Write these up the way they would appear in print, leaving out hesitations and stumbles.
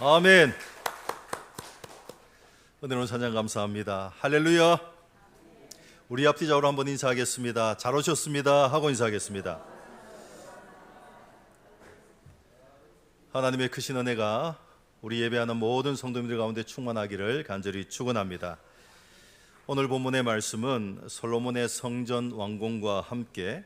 아멘. 은혜로운 찬양 감사합니다. 할렐루야. 우리 앞뒤좌우로 한번 인사하겠습니다. 잘 오셨습니다 하고 인사하겠습니다. 하나님의 크신 은혜가 우리 예배하는 모든 성도님들 가운데 충만하기를 간절히 축원합니다. 오늘 본문의 말씀은 솔로몬의 성전 완공과 함께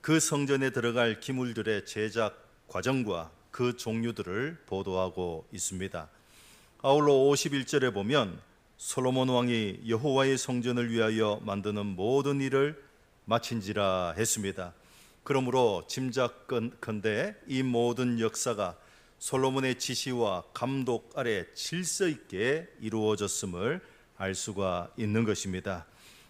그 성전에 들어갈 기물들의 제작 과정과 그 종류들을 보도하고 있습니다. 아울러 51절에 보면 솔로몬 왕이 여호와의 성전을 위하여 만드는 모든 일을 마친지라 했습니다. 그러므로 짐작컨대 이 모든 역사가 솔로몬의 지시와 감독 아래 질서 있게 이루어졌음을 알 수가 있는 것입니다.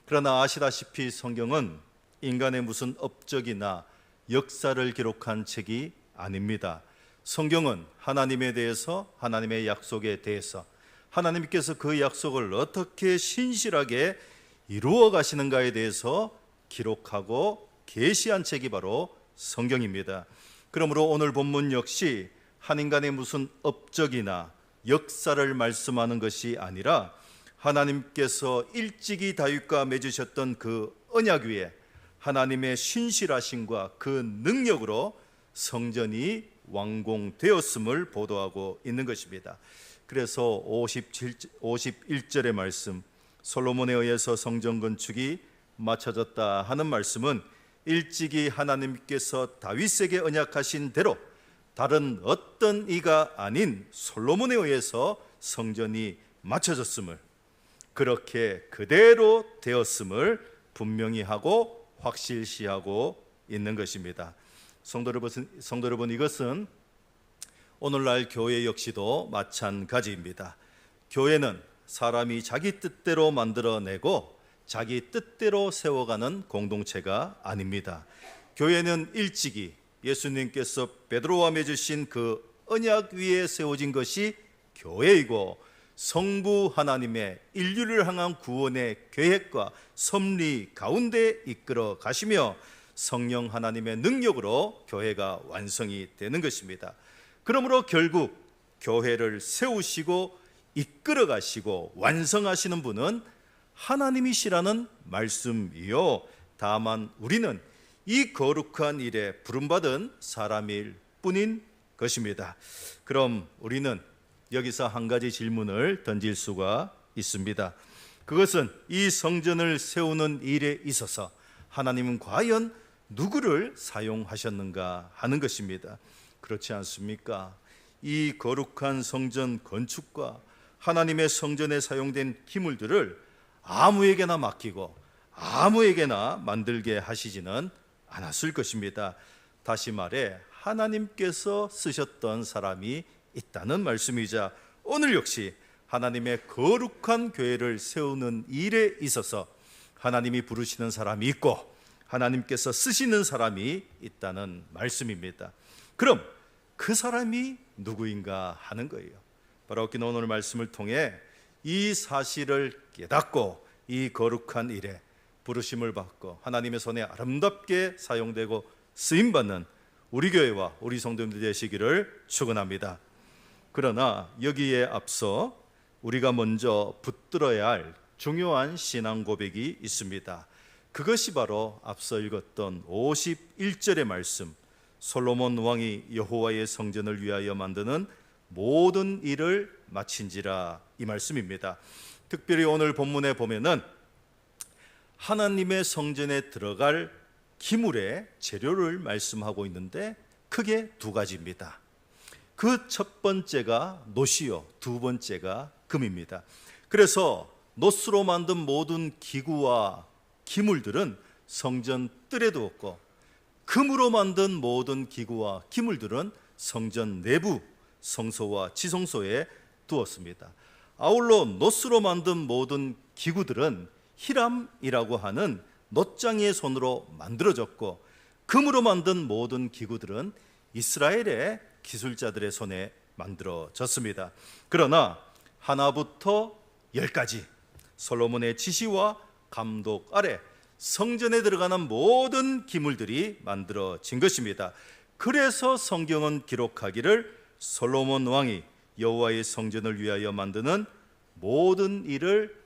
그러나 아시다시피 성경은 인간의 무슨 업적이나 역사를 기록한 책이 아닙니다. 성경은 하나님에 대해서, 하나님의 약속에 대해서, 하나님께서 그 약속을 어떻게 신실하게 이루어 가시는가에 대해서 기록하고 계시한 책이 바로 성경입니다. 그러므로 오늘 본문 역시 한 인간의 무슨 업적이나 역사를 말씀하는 것이 아니라 하나님께서 일찍이 다윗과 맺으셨던 그 언약 위에 하나님의 신실하심과 그 능력으로 성전이 완공되었음을 보도하고 있는 것입니다. 그래서 51절의 말씀, 솔로몬에 의해서 성전 건축이 마쳐졌다 하는 말씀은 일찍이 하나님께서 다윗에게 언약하신 대로 다른 어떤 이가 아닌 솔로몬에 의해서 성전이 마쳐졌음을, 그렇게 그대로 되었음을 분명히 하고 확실시하고 있는 것입니다. 성도 여러분, 이것은 오늘날 교회 역시도 마찬가지입니다. 교회는 사람이 자기 뜻대로 만들어내고 자기 뜻대로 세워가는 공동체가 아닙니다. 교회는 일찍이 예수님께서 베드로와 맺으신 그 언약 위에 세워진 것이 교회이고, 성부 하나님의 인류를 향한 구원의 계획과 섭리 가운데 이끌어 가시며 성령 하나님의 능력으로 교회가 완성이 되는 것입니다. 그러므로 결국 교회를 세우시고 이끌어 가시고 완성하시는 분은 하나님이시라는 말씀이요, 다만 우리는 이 거룩한 일에 부름받은 사람일 뿐인 것입니다. 그럼 우리는 여기서 한 가지 질문을 던질 수가 있습니다. 그것은 이 성전을 세우는 일에 있어서 하나님은 과연 누구를 사용하셨는가 하는 것입니다. 그렇지 않습니까? 이 거룩한 성전 건축과 하나님의 성전에 사용된 기물들을 아무에게나 맡기고 아무에게나 만들게 하시지는 않았을 것입니다. 다시 말해 하나님께서 쓰셨던 사람이 있다는 말씀이자, 오늘 역시 하나님의 거룩한 교회를 세우는 일에 있어서 하나님이 부르시는 사람이 있고 하나님께서 쓰시는 사람이 있다는 말씀입니다. 그럼 그 사람이 누구인가 하는 거예요. 바로 오늘 말씀을 통해 이 사실을 깨닫고 이 거룩한 일에 부르심을 받고 하나님의 손에 아름답게 사용되고 쓰임받는 우리 교회와 우리 성도님들 되시기를 축원합니다. 그러나 여기에 앞서 우리가 먼저 붙들어야 할 중요한 신앙 고백이 있습니다. 그것이 바로 앞서 읽었던 51절의 말씀, 솔로몬 왕이 여호와의 성전을 위하여 만드는 모든 일을 마친지라, 이 말씀입니다. 특별히 오늘 본문에 보면은 하나님의 성전에 들어갈 기물의 재료를 말씀하고 있는데 크게 두 가지입니다. 그 첫 번째가 놋이요, 두 번째가 금입니다. 그래서 놋으로 만든 모든 기구와 기물들은 성전 뜰에 두었고, 금으로 만든 모든 기구와 기물들은 성전 내부 성소와 지성소에 두었습니다. 아울러 놋으로 만든 모든 기구들은 히람이라고 하는 놋장이의 손으로 만들어졌고, 금으로 만든 모든 기구들은 이스라엘의 기술자들의 손에 만들어졌습니다. 그러나 하나부터 10까지 솔로몬의 지시와 감독 아래 성전에 들어가는 모든 기물들이 만들어진 것입니다. 그래서 성경은 기록하기를 솔로몬 왕이 여호와의 성전을 위하여 만드는 모든 일을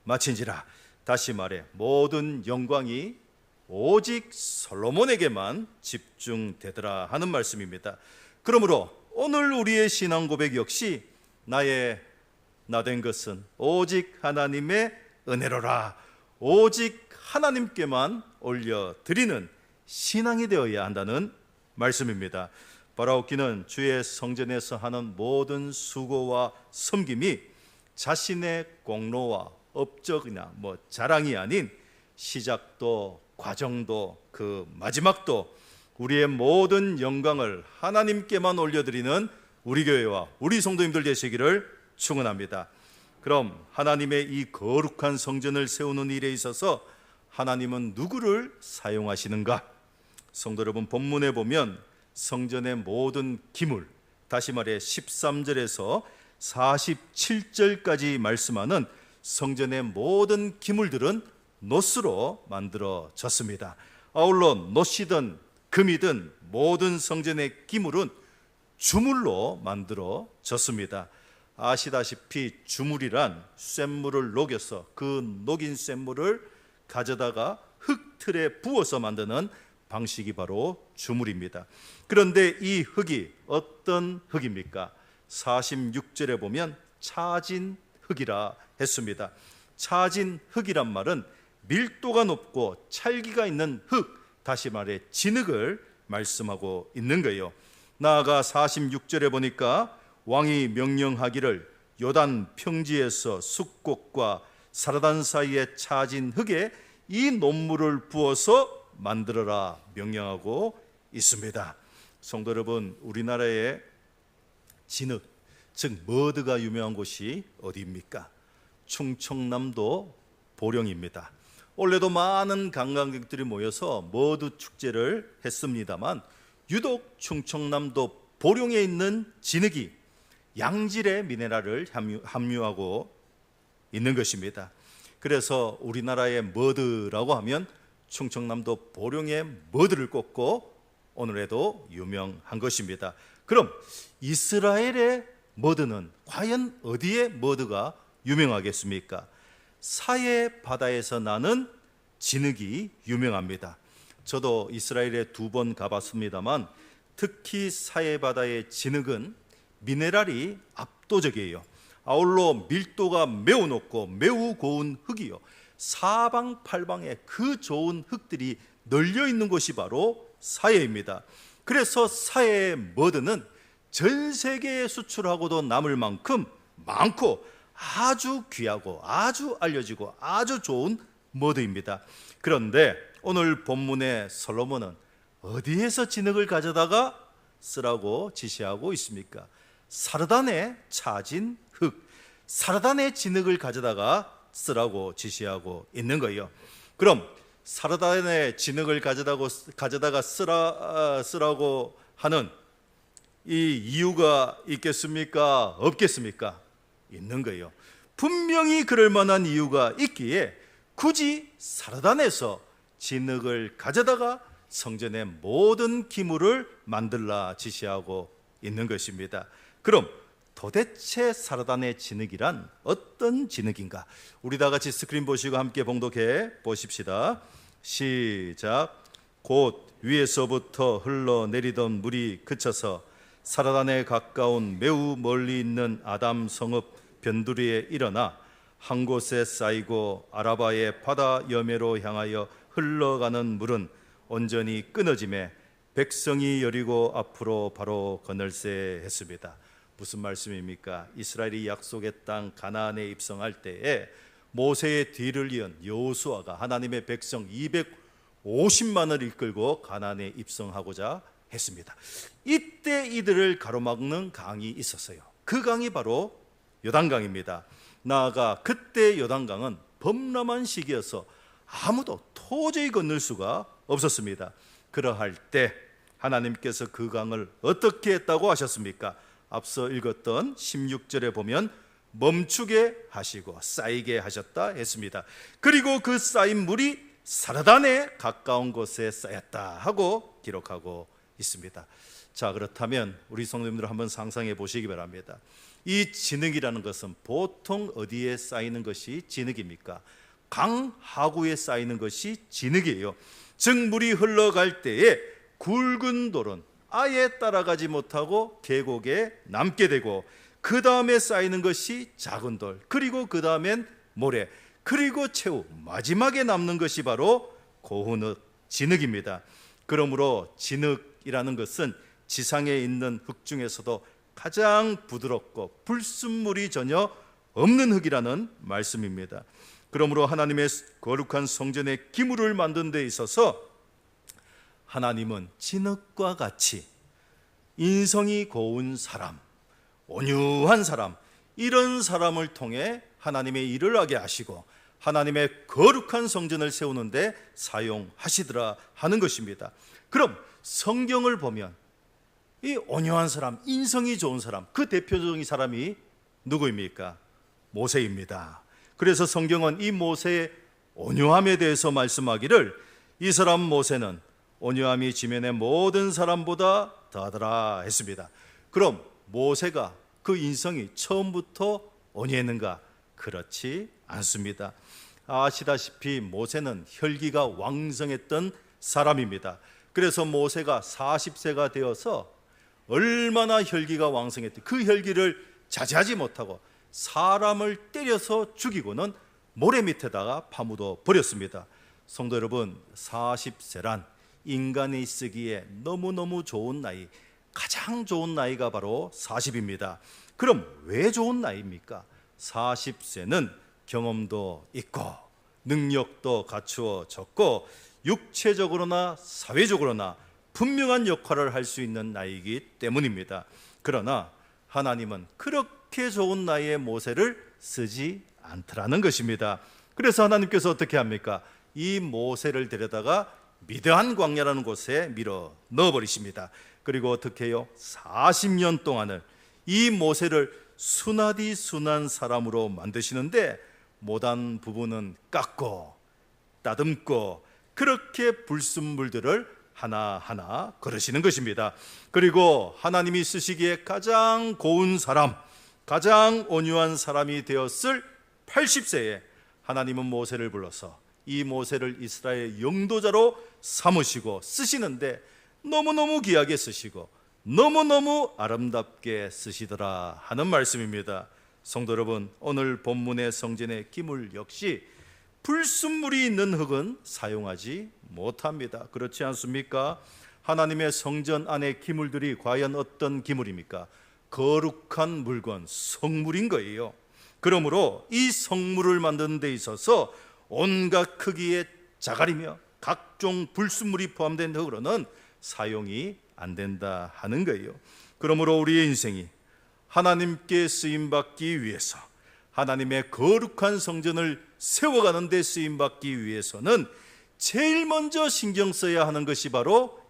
마친지라. 다시 말해 모든 영광이 오직 솔로몬에게만 집중되더라 하는 말씀입니다. 그러므로 오늘 우리의 신앙 고백 역시 나의 나된 것은 오직 하나님의 은혜로라, 오직 하나님께만 올려드리는 신앙이 되어야 한다는 말씀입니다. 바라옵기는 주의 성전에서 하는 모든 수고와 섬김이 자신의 공로와 업적이나 자랑이 아닌 시작도 과정도 그 마지막도 우리의 모든 영광을 하나님께만 올려드리는 우리 교회와 우리 성도님들 되시기를 축원합니다. 그럼 하나님의 이 거룩한 성전을 세우는 일에 있어서 하나님은 누구를 사용하시는가? 성도 여러분, 본문에 보면 성전의 모든 기물, 다시 말해 13절에서 47절까지 말씀하는 성전의 모든 기물들은 노스로 만들어졌습니다. 아울러 노시든 금이든 모든 성전의 기물은 주물로 만들어졌습니다. 아시다시피 주물이란 쇳물을 녹여서 그 녹인 쇳물을 가져다가 흙틀에 부어서 만드는 방식이 바로 주물입니다. 그런데 이 흙이 어떤 흙입니까? 46절에 보면 차진 흙이라 했습니다. 차진 흙이란 말은 밀도가 높고 찰기가 있는 흙, 다시 말해 진흙을 말씀하고 있는 거예요. 나아가 46절에 보니까 왕이 명령하기를 요단 평지에서 숫곡과 사르단 사이에 차진 흙에 이 논물을 부어서 만들어라 명령하고 있습니다. 성도 여러분, 우리나라의 진흙, 즉 머드가 유명한 곳이 어디입니까? 충청남도 보령입니다. 올해도 많은 관광객들이 모여서 머드 축제를 했습니다만 유독 충청남도 보령에 있는 진흙이 양질의 미네랄을 함유하고 있는 것입니다. 그래서 우리나라의 머드라고 하면 충청남도 보령의 머드를 꼽고 오늘에도 유명한 것입니다. 그럼 이스라엘의 머드는 과연 어디에 머드가 유명하겠습니까? 사해 바다에서 나는 진흙이 유명합니다. 저도 이스라엘에 2번 가봤습니다만 특히 사해 바다의 진흙은 미네랄이 압도적이에요. 아울러 밀도가 매우 높고 매우 고운 흙이요, 사방팔방에 그 좋은 흙들이 널려 있는 곳이 바로 사해입니다. 그래서 사해의 머드는 전 세계에 수출하고도 남을 만큼 많고 아주 귀하고 아주 알려지고 아주 좋은 머드입니다. 그런데 오늘 본문의 솔로몬은 어디에서 진흙을 가져다가 쓰라고 지시하고 있습니까? 사르단에 차진 흙, 사르단의 진흙을 가져다가 쓰라고 지시하고 있는 거예요. 그럼 사르단의 진흙을 가져다가 쓰라고 하는 이 이유가 있겠습니까? 없겠습니까? 있는 거예요. 분명히 그럴 만한 이유가 있기에 굳이 사르단에서 진흙을 가져다가 성전의 모든 기물을 만들라 지시하고 있는 것입니다. 그럼 도대체 사르단의 진흙이란 어떤 진흙인가? 우리 다 같이 스크린 보시고 함께 봉독해 보십시다. 시작. 곧 위에서부터 흘러내리던 물이 그쳐서 사르단에 가까운 매우 멀리 있는 아담 성읍 변두리에 일어나 한 곳에 쌓이고 아라바의 바다 여매로 향하여 흘러가는 물은 온전히 끊어짐에 백성이 여리고 앞으로 바로 건널세 했습니다. 무슨 말씀입니까? 이스라엘이 약속의 땅 가나안에 입성할 때에 모세의 뒤를 이은 여호수아가 하나님의 백성 250만을 이끌고 가나안에 입성하고자 했습니다. 이때 이들을 가로막는 강이 있었어요. 그 강이 바로 요단강입니다. 나아가 그때 요단강은 범람한 시기여서 아무도 도저히 건널 수가 없었습니다. 그러할 때 하나님께서 그 강을 어떻게 했다고 하셨습니까? 앞서 읽었던 16절에 보면 멈추게 하시고 쌓이게 하셨다 했습니다. 그리고 그 쌓인 물이 사르단에 가까운 곳에 쌓였다 하고 기록하고 있습니다. 자, 그렇다면 우리 성도님들 한번 상상해 보시기 바랍니다. 이 진흙이라는 것은 보통 어디에 쌓이는 것이 진흙입니까? 강 하구에 쌓이는 것이 진흙이에요. 즉 물이 흘러갈 때에 굵은 돌은 아예 따라가지 못하고 계곡에 남게 되고, 그 다음에 쌓이는 것이 작은 돌, 그리고 그 다음엔 모래, 그리고 최후 마지막에 남는 것이 바로 고운흙, 진흙입니다. 그러므로 진흙이라는 것은 지상에 있는 흙 중에서도 가장 부드럽고 불순물이 전혀 없는 흙이라는 말씀입니다. 그러므로 하나님의 거룩한 성전의 기물을 만드는 데 있어서 하나님은 진흙과 같이 인성이 고운 사람, 온유한 사람, 이런 사람을 통해 하나님의 일을 하게 하시고 하나님의 거룩한 성전을 세우는데 사용하시더라 하는 것입니다. 그럼 성경을 보면 이 온유한 사람, 인성이 좋은 사람, 그 대표적인 사람이 누구입니까? 모세입니다. 그래서 성경은 이 모세의 온유함에 대해서 말씀하기를, 이 사람 모세는 온유함이 지면의 모든 사람보다 더하더라 했습니다. 그럼 모세가 그 인성이 처음부터 온유했는가? 그렇지 않습니다. 아시다시피 모세는 혈기가 왕성했던 사람입니다. 그래서 모세가 40세가 되어서 얼마나 혈기가 왕성했대, 그 혈기를 자제하지 못하고 사람을 때려서 죽이고는 모래 밑에다가 파묻어 버렸습니다. 성도 여러분, 40세란 인간이 쓰기에 너무너무 좋은 나이, 가장 좋은 나이가 바로 40입니다. 그럼 왜 좋은 나이입니까? 40세는 경험도 있고 능력도 갖추어졌고 육체적으로나 사회적으로나 분명한 역할을 할 수 있는 나이이기 때문입니다. 그러나 하나님은 그렇게 좋은 나이의 모세를 쓰지 않더라는 것입니다. 그래서 하나님께서 어떻게 합니까? 이 모세를 데려다가 미드한 광야라는 곳에 밀어 넣어버리십니다. 그리고 어떻게 해요? 40년 동안을 이 모세를 순하디 순한 사람으로 만드시는데 못한 부분은 깎고 따듬고 그렇게 불순물들을 하나하나 걸으시는 것입니다. 그리고 하나님이 쓰시기에 가장 고운 사람, 가장 온유한 사람이 되었을 80세에 하나님은 모세를 불러서 이 모세를 이스라엘 영도자로 삼으시고 쓰시는데 너무너무 귀하게 쓰시고 너무너무 아름답게 쓰시더라 하는 말씀입니다. 성도 여러분, 오늘 본문의 성전의 기물 역시 불순물이 있는 흙은 사용하지 못합니다. 그렇지 않습니까? 하나님의 성전 안의 기물들이 과연 어떤 기물입니까? 거룩한 물건, 성물인 거예요. 그러므로 이 성물을 만드는 데 있어서 온갖 크기의 자갈이며 각종 불순물이 포함된 흙으로는 사용이 안 된다 하는 거예요. 그러므로 우리의 인생이 하나님께 쓰임받기 위해서, 하나님의 거룩한 성전을 세워가는 데 쓰임받기 위해서는 제일 먼저 신경 써야 하는 것이 바로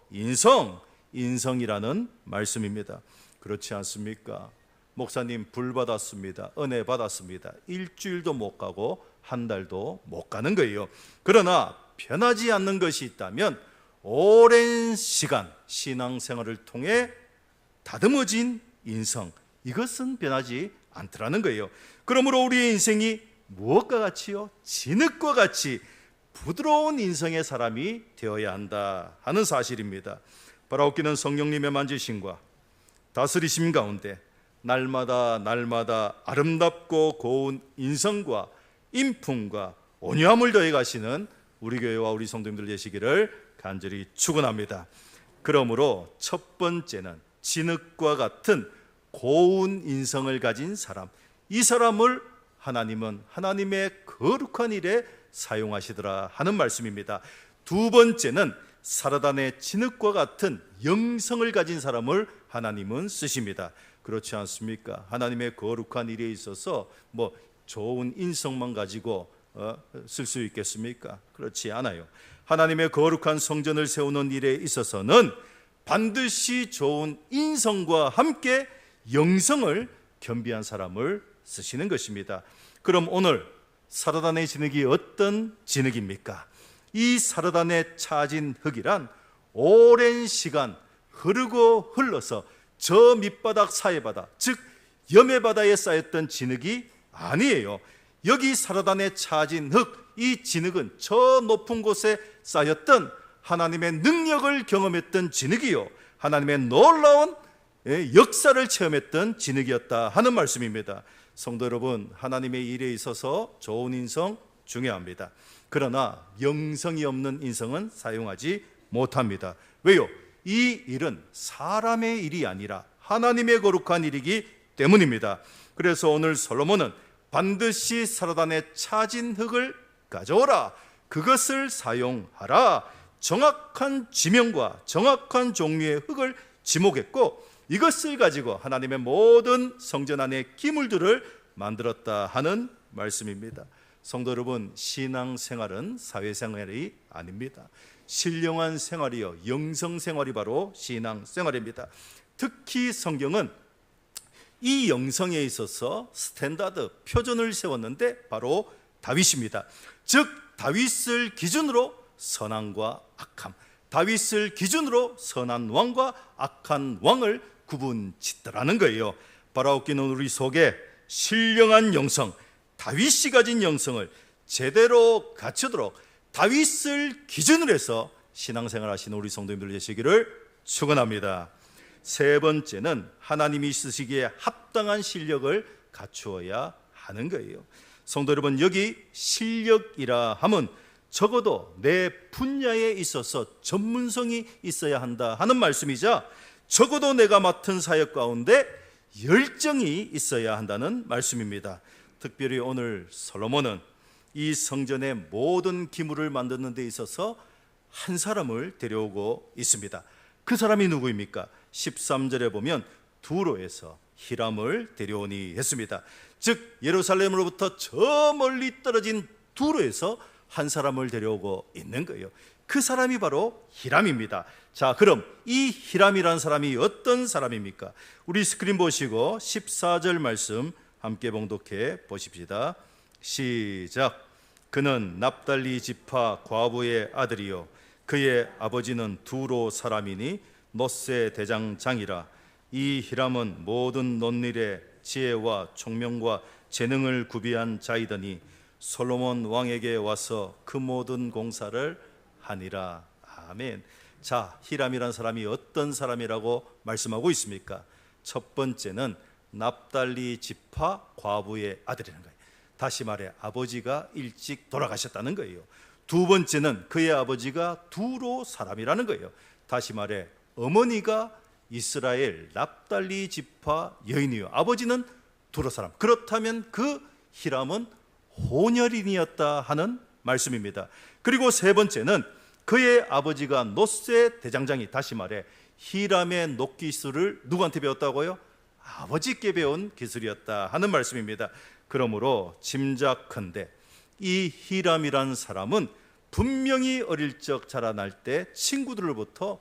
인성이라는 말씀입니다. 그렇지 않습니까? 목사님 불 받았습니다, 은혜 받았습니다, 일주일도 못 가고 한 달도 못 가는 거예요. 그러나 변하지 않는 것이 있다면 오랜 시간 신앙생활을 통해 다듬어진 인성, 이것은 변하지 않더라는 거예요. 그러므로 우리의 인생이 무엇과 같이요? 진흙과 같이 부드러운 인성의 사람이 되어야 한다 하는 사실입니다. 바라옵기는 성령님의 만지심과 다스리심 가운데 날마다 아름답고 고운 인성과 인품과 온유함을 더해 가시는 우리 교회와 우리 성도님들 되시기를 간절히 축원합니다. 그러므로 첫 번째는 진흙과 같은 고운 인성을 가진 사람, 이 사람을 하나님은 하나님의 거룩한 일에 사용하시더라 하는 말씀입니다. 두 번째는 사르단의 진흙과 같은 영성을 가진 사람을 하나님은 쓰십니다. 그렇지 않습니까? 하나님의 거룩한 일에 있어서 좋은 인성만 가지고 쓸 수 있겠습니까? 그렇지 않아요. 하나님의 거룩한 성전을 세우는 일에 있어서는 반드시 좋은 인성과 함께 영성을 겸비한 사람을 쓰시는 것입니다. 그럼 오늘 사르단의 진흙이 어떤 진흙입니까? 이 사르단에 차진 흙이란 오랜 시간 흐르고 흘러서 저 밑바닥 사해바다, 즉 염의 바다에 쌓였던 진흙이 아니에요. 여기 사르단에 차진 흙, 이 진흙은 저 높은 곳에 쌓였던 하나님의 능력을 경험했던 진흙이요, 하나님의 놀라운 역사를 체험했던 진흙이었다 하는 말씀입니다. 성도 여러분, 하나님의 일에 있어서 좋은 인성 중요합니다. 그러나 영성이 없는 인성은 사용하지 못합니다. 왜요? 이 일은 사람의 일이 아니라 하나님의 거룩한 일이기 때문입니다. 그래서 오늘 솔로몬은 반드시 사르단에 차진 흙을 가져오라, 그것을 사용하라, 정확한 지명과 정확한 종류의 흙을 지목했고 이것을 가지고 하나님의 모든 성전 안의 기물들을 만들었다 하는 말씀입니다. 성도 여러분, 신앙생활은 사회생활이 아닙니다. 신령한 생활이요, 영성생활이 바로 신앙생활입니다. 특히 성경은 이 영성에 있어서 스탠다드, 표준을 세웠는데 바로 다윗입니다. 즉 다윗을 기준으로 선함과 악함, 다윗을 기준으로 선한 왕과 악한 왕을 구분짓더라는 거예요. 바라옵기는 우리 속에 신령한 영성, 다윗이 가진 영성을 제대로 갖추도록 다윗을 기준으로 해서 신앙생활 하시는 우리 성도님들 되시기를 축원합니다. 세 번째는 하나님이 쓰시기에 합당한 실력을 갖추어야 하는 거예요. 성도 여러분, 여기 실력이라 함은 적어도 내 분야에 있어서 전문성이 있어야 한다 하는 말씀이자 적어도 내가 맡은 사역 가운데 열정이 있어야 한다는 말씀입니다. 특별히 오늘 솔로몬은 이 성전의 모든 기물을 만드는 데 있어서 한 사람을 데려오고 있습니다. 그 사람이 누구입니까? 13절에 보면 두로에서 히람을 데려오니 했습니다. 즉 예루살렘으로부터 저 멀리 떨어진 두로에서 한 사람을 데려오고 있는 거예요. 그 사람이 바로 히람입니다. 자, 그럼 이 히람이라는 사람이 어떤 사람입니까? 우리 스크린 보시고 14절 말씀 함께 봉독해 보십시다. 시작. 그는 납달리 지파 과부의 아들이요 그의 아버지는 두로 사람이니 롯세 대장장이라. 이 히람은 모든 논일의 지혜와 총명과 재능을 구비한 자이더니 솔로몬 왕에게 와서 그 모든 공사를 하니라. 아멘. 자, 히람이란 사람이 어떤 사람이라고 말씀하고 있습니까? 첫 번째는 납달리 지파 과부의 아들이라는 거예요. 다시 말해 아버지가 일찍 돌아가셨다는 거예요. 두 번째는 그의 아버지가 두로 사람이라는 거예요. 다시 말해 어머니가 이스라엘 납달리 지파 여인이요, 아버지는 두로 사람. 그렇다면 그 히람은 혼혈인이었다 하는 말씀입니다. 그리고 세 번째는 그의 아버지가 롯세 대장장이, 다시 말해 히람의 녹기술을 누구한테 배웠다고요? 아버지께 배운 기술이었다 하는 말씀입니다. 그러므로 짐작컨대 이 히람이라는 사람은 분명히 어릴 적 자라날 때 친구들로부터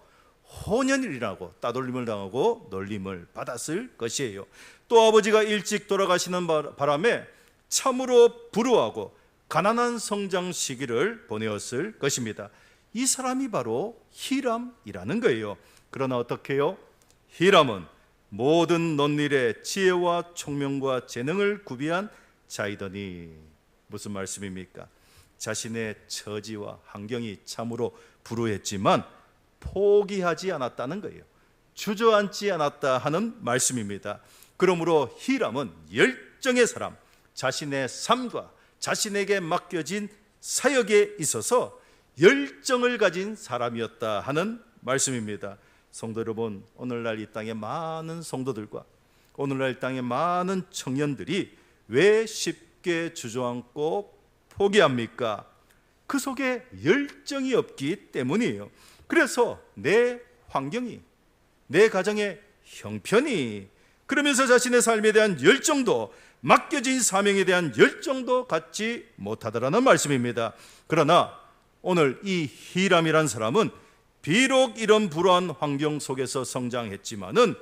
혼연이라고 따돌림을 당하고 놀림을 받았을 것이에요. 또 아버지가 일찍 돌아가시는 바람에 참으로 불우하고 가난한 성장 시기를 보내었을 것입니다. 이 사람이 바로 히람이라는 거예요. 그러나 어떻게 해요? 히람은 모든 논일의 지혜와 총명과 재능을 구비한 자이더니, 무슨 말씀입니까? 자신의 처지와 환경이 참으로 불우했지만 포기하지 않았다는 거예요. 주저앉지 않았다 하는 말씀입니다. 그러므로 히람은 열정의 사람, 자신의 삶과 자신에게 맡겨진 사역에 있어서 열정을 가진 사람이었다 하는 말씀입니다. 성도 여러분, 오늘날 이 땅의 많은 성도들과 오늘날 이 땅의 많은 청년들이 왜 쉽게 주저앉고 포기합니까? 그 속에 열정이 없기 때문이에요. 그래서 내 환경이, 내 가정의 형편이, 그러면서 자신의 삶에 대한 열정도, 맡겨진 사명에 대한 열정도 갖지 못하더라는 말씀입니다. 그러나 오늘 이 히람이란 사람은 비록 이런 불우한 환경 속에서 성장했지만은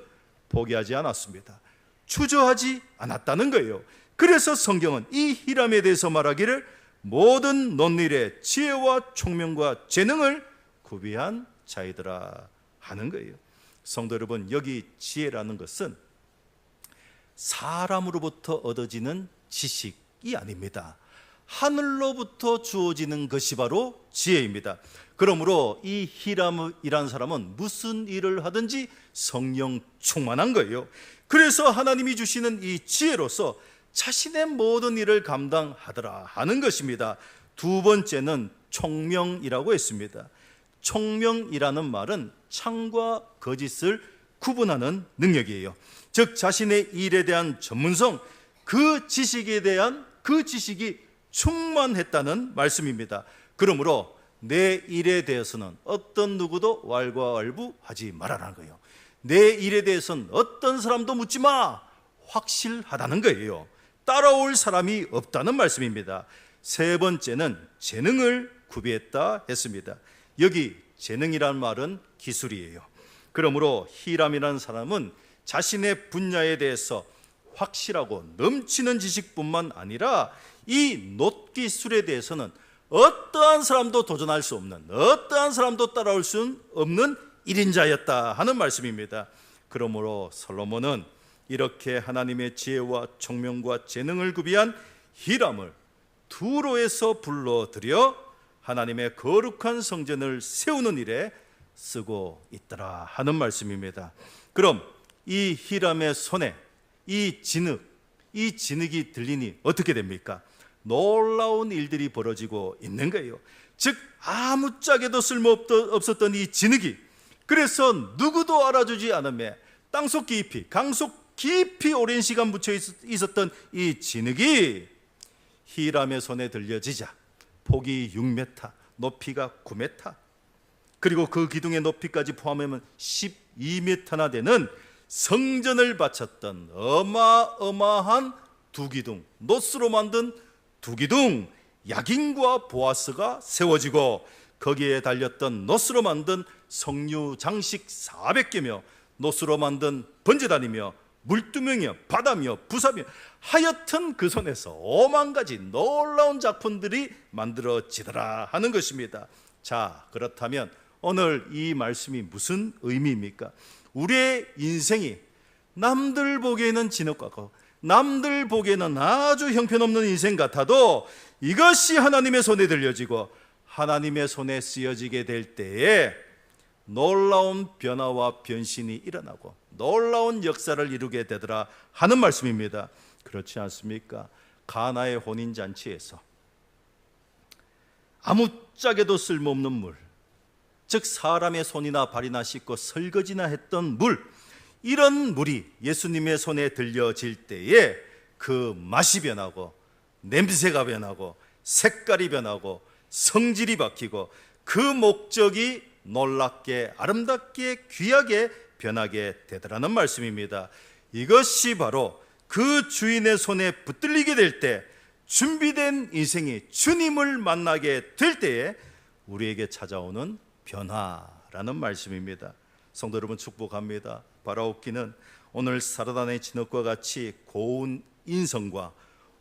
포기하지 않았습니다. 주저하지 않았다는 거예요. 그래서 성경은 이 히람에 대해서 말하기를 모든 논일의 지혜와 총명과 재능을 구비한 자이더라 하는 거예요. 성도 여러분, 여기 지혜라는 것은 사람으로부터 얻어지는 지식이 아닙니다. 하늘로부터 주어지는 것이 바로 지혜입니다. 그러므로 이 히람이라는 사람은 무슨 일을 하든지 성령 충만한 거예요. 그래서 하나님이 주시는 이 지혜로서 자신의 모든 일을 감당하더라 하는 것입니다. 두 번째는 총명이라고 했습니다. 총명이라는 말은 참과 거짓을 구분하는 능력이에요. 즉 자신의 일에 대한 전문성, 그 지식에 대한 그 지식이 충만했다는 말씀입니다. 그러므로 내 일에 대해서는 어떤 누구도 왈가왈부하지 말아라는 거예요. 내 일에 대해서는 어떤 사람도 묻지 마. 확실하다는 거예요. 따라올 사람이 없다는 말씀입니다. 세 번째는 재능을 구비했다 했습니다. 여기 재능이라는 말은 기술이에요. 그러므로 히람이라는 사람은 자신의 분야에 대해서 확실하고 넘치는 지식뿐만 아니라 이 놋기술에 대해서는 어떠한 사람도 도전할 수 없는, 어떠한 사람도 따라올 수 없는 일인자였다 하는 말씀입니다. 그러므로 솔로몬은 이렇게 하나님의 지혜와 총명과 재능을 구비한 히람을 두로에서 불러들여 하나님의 거룩한 성전을 세우는 일에 쓰고 있더라 하는 말씀입니다. 그럼 이 히람의 손에 이 진흙이 들리니 어떻게 됩니까? 놀라운 일들이 벌어지고 있는 거예요. 즉 아무짝에도 쓸모없었던 이 진흙이, 그래서 누구도 알아주지 않으며 땅속 깊이, 강속 깊이 오랜 시간 묻혀 있었던 이 진흙이 히람의 손에 들려지자 폭이 6m, 높이가 9m, 그리고 그 기둥의 높이까지 포함하면 12m나 되는 성전을 바쳤던 어마어마한 두 기둥, 놋으로 만든 두 기둥, 야긴과 보아스가 세워지고 거기에 달렸던 놋으로 만든 성류 장식 400개며 놋으로 만든 번제단이며 물두멍이며 바다며 부사며 하여튼 그 손에서 5만 가지 놀라운 작품들이 만들어지더라 하는 것입니다. 자, 그렇다면 오늘 이 말씀이 무슨 의미입니까? 우리의 인생이 남들 보기에는 진흙 같고 남들 보기에는 아주 형편없는 인생 같아도 이것이 하나님의 손에 들려지고 하나님의 손에 쓰여지게 될 때에 놀라운 변화와 변신이 일어나고 놀라운 역사를 이루게 되더라 하는 말씀입니다. 그렇지 않습니까? 가나의 혼인잔치에서 아무짝에도 쓸모없는 물, 즉 사람의 손이나 발이나 씻고 설거지나 했던 물, 이런 물이 예수님의 손에 들려질 때에 그 맛이 변하고 냄새가 변하고 색깔이 변하고 성질이 바뀌고 그 목적이 놀랍게 아름답게 귀하게 변하게 되더라는 말씀입니다. 이것이 바로 그 주인의 손에 붙들리게 될 때 준비된 인생이 주님을 만나게 될 때에 우리에게 찾아오는 변화라는 말씀입니다. 성도 여러분, 축복합니다. 바라옵기는 오늘 사르단의 진흙과 같이 고운 인성과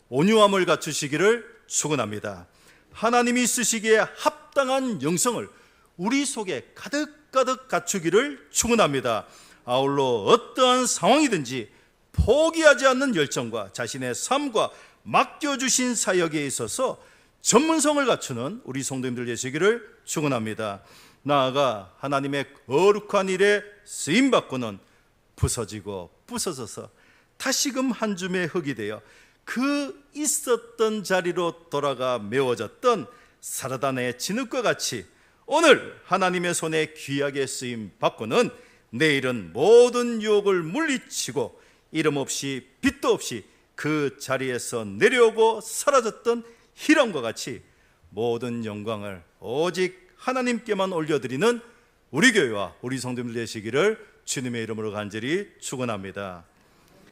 온유함을 갖추시기를 축원합니다. 하나님이 쓰시기에 합당한 영성을 우리 속에 가득가득 갖추기를 축원합니다. 아울러 어떠한 상황이든지 포기하지 않는 열정과 자신의 삶과 맡겨주신 사역에 있어서 전문성을 갖추는 우리 성도님들 되시기를 축원합니다. 나아가 하나님의 거룩한 일에 쓰임받고는 부서지고 부서져서 다시금 한 줌의 흙이 되어 그 있었던 자리로 돌아가 메워졌던 사르단의 진흙과 같이 오늘 하나님의 손에 귀하게 쓰임받고는 내일은 모든 유혹을 물리치고 이름 없이 빛도 없이 그 자리에서 내려오고 사라졌던 히람과 같이 모든 영광을 오직 하나님께만 올려드리는 우리 교회와 우리 성도님들 되시기를 주님의 이름으로 간절히 축원합니다.